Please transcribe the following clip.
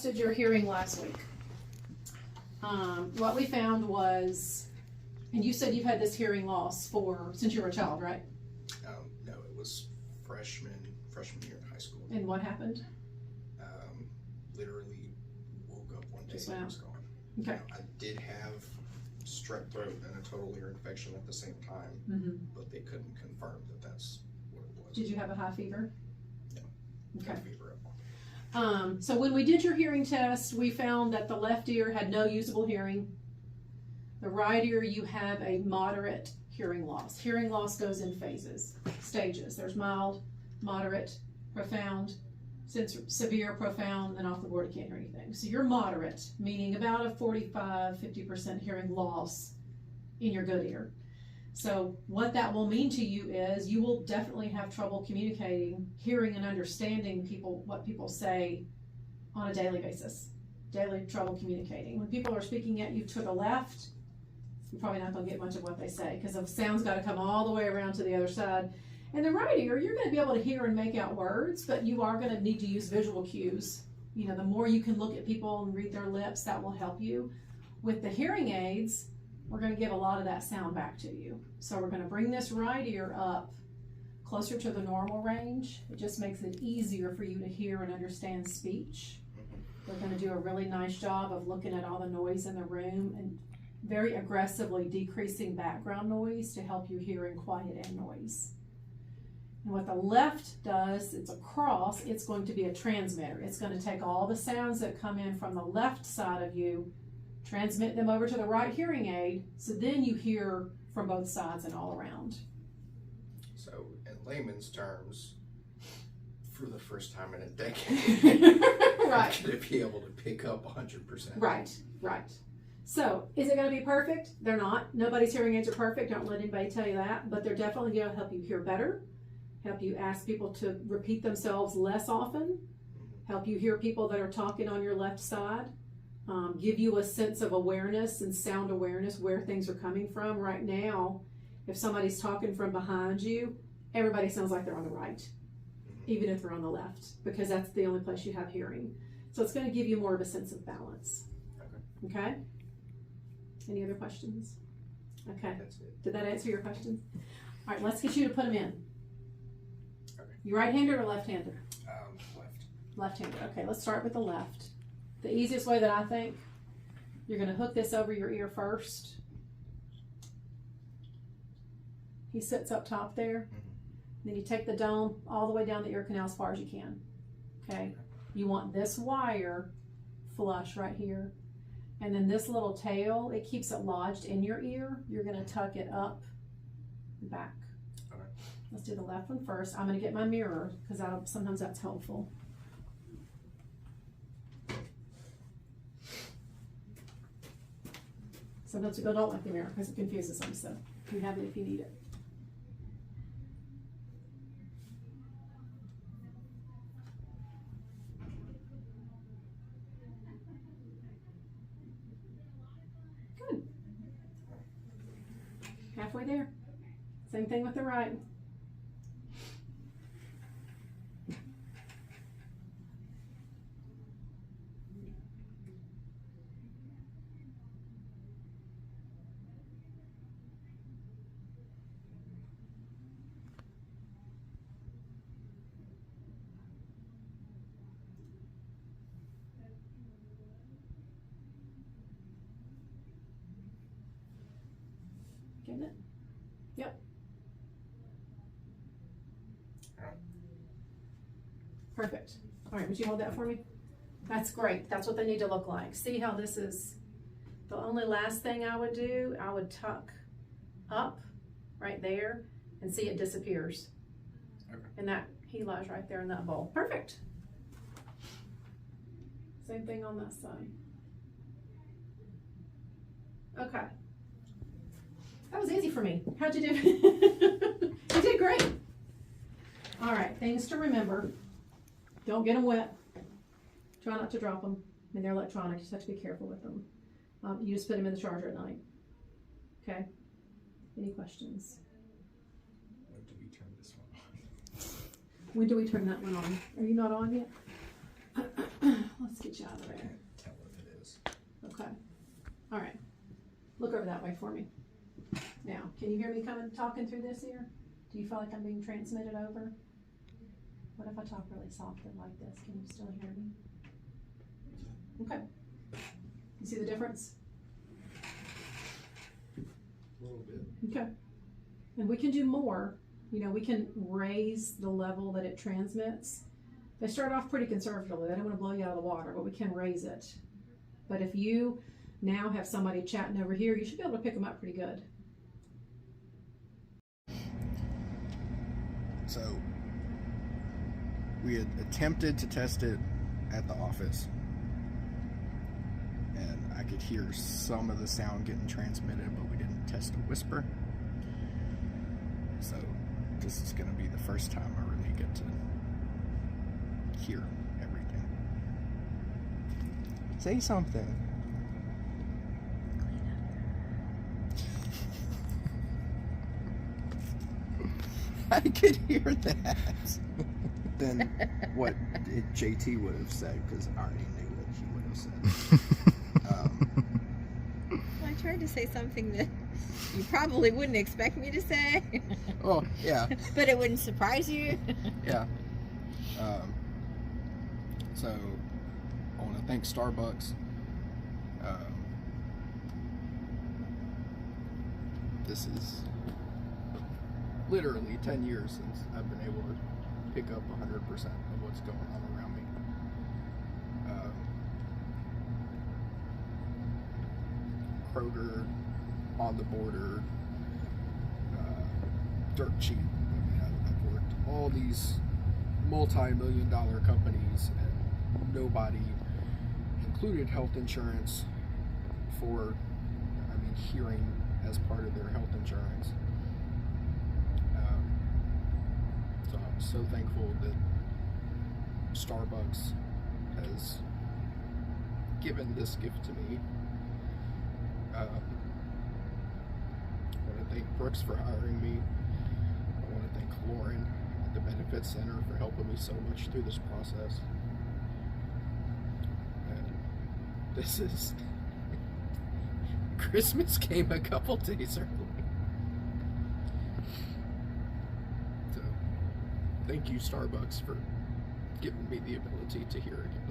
tested your hearing last week, what we found was, and you said you've had this hearing loss since you were a child, right? No, it was freshman year in high school. And what happened? Literally woke up one day Just and it went was gone. Okay. I did have strep throat and a total ear infection at the same time, Mm-hmm. but they couldn't confirm that that's what it was. Did you have a high fever? No. Okay. No fever at all. So when we did your hearing test, we found that the left ear had no usable hearing. The right ear, you have a moderate hearing loss. Hearing loss goes in stages. There's mild, moderate, profound, severe, profound, then off the board you can't hear anything. So you're moderate, meaning about a 45-50% hearing loss in your good ear. So what that will mean to you is you will definitely have trouble communicating, hearing and understanding what people say on a daily basis. Daily trouble communicating. When people are speaking at you to the left, you're probably not going to get much of what they say because the sound's got to come all the way around to the other side. In the right ear, you're going to be able to hear and make out words, but you are going to need to use visual cues. You know, the more you can look at people and read their lips, that will help you. With the hearing aids, we're going to give a lot of that sound back to you. So we're going to bring this right ear up closer to the normal range. It just makes it easier for you to hear and understand speech. We're going to do a really nice job of looking at all the noise in the room and very aggressively decreasing background noise to help you hear in quiet and noise. And what the left does, it's going to be a transmitter. It's going to take all the sounds that come in from the left side of you, transmit them over to the right hearing aid, so then you hear from both sides and all around. So in layman's terms, for the first time in a decade, Right. I'm going to be able to pick up 100%. Right. So, is it going to be perfect? They're not. Nobody's hearing aids are perfect. Don't let anybody tell you that. But they're definitely going to help you hear better, help you ask people to repeat themselves less often, help you hear people that are talking on your left side, give you a sense of awareness and sound awareness where things are coming from. Right now, if somebody's talking from behind you, everybody sounds like they're on the right, even if they're on the left, because that's the only place you have hearing. So it's going to give you more of a sense of balance. Okay? Any other questions? Okay. That's it. Did that answer your questions? All right, let's get you to put them in. Okay. You right-handed or left-handed? Left. Left-handed. Okay, let's start with the left. The easiest way that I think, you're going to hook this over your ear first. He sits up top there. Then you take the dome all the way down the ear canal as far as you can. Okay? You want this wire flush right here. And then this little tail, it keeps it lodged in your ear. You're going to tuck it up and back. Okay. Let's do the left one first. I'm going to get my mirror because sometimes that's helpful. Sometimes people don't like the mirror because it confuses them, so you have it if you need it. Good. Halfway there. Same thing with the right. Getting it? Yep. Perfect. All right, would you hold that for me? That's great. That's what they need to look like. See how this is the only last thing I would do? I would tuck up right there and see it disappears. Okay. And that he lies right there in that bowl. Perfect. Same thing on that side. Okay. That was easy for me. How'd you do? You did great. All right, things to remember. Don't get them wet. Try not to drop them. I mean, they're electronic. You just have to be careful with them. You just put them in the charger at night. Okay? Any questions? When do we turn this one on? When do we turn that one on? Are you not on yet? Let's get you out of there. Look over that way for me. Now, can you hear me talking through this ear? Do you feel like I'm being transmitted over? What if I talk really softly like this? Can you still hear me? Okay. You see the difference? A little bit. Okay. And we can do more. You know, we can raise the level that it transmits. They start off pretty conservatively. They don't want to blow you out of the water, but we can raise it. But if you now have somebody chatting over here, you should be able to pick them up pretty good. So we had attempted to test it at the office, and I could hear some of the sound getting transmitted, but we didn't test a whisper. So this is going to be the first time I really get to hear everything. Say something. I could hear that. Than what JT would have said, because I already knew what he would have said. Well, I tried to say something that you probably wouldn't expect me to say. Oh, yeah. But it wouldn't surprise you. Yeah. So, I want to thank Starbucks. This is literally 10 years since I've been able to pick up 100% of what's going on around me. Kroger, On the Border, Dirt Cheap. I mean, I've worked all these multi-million-dollar companies, and nobody included health insurance for, hearing as part of their health insurance. So I'm so thankful that Starbucks has given this gift to me. I want to thank Brooks for hiring me. I want to thank Lauren at the Benefits Center for helping me so much through this process. And this is... Christmas came a couple days early. So, thank you, Starbucks, for giving me the ability to hear again.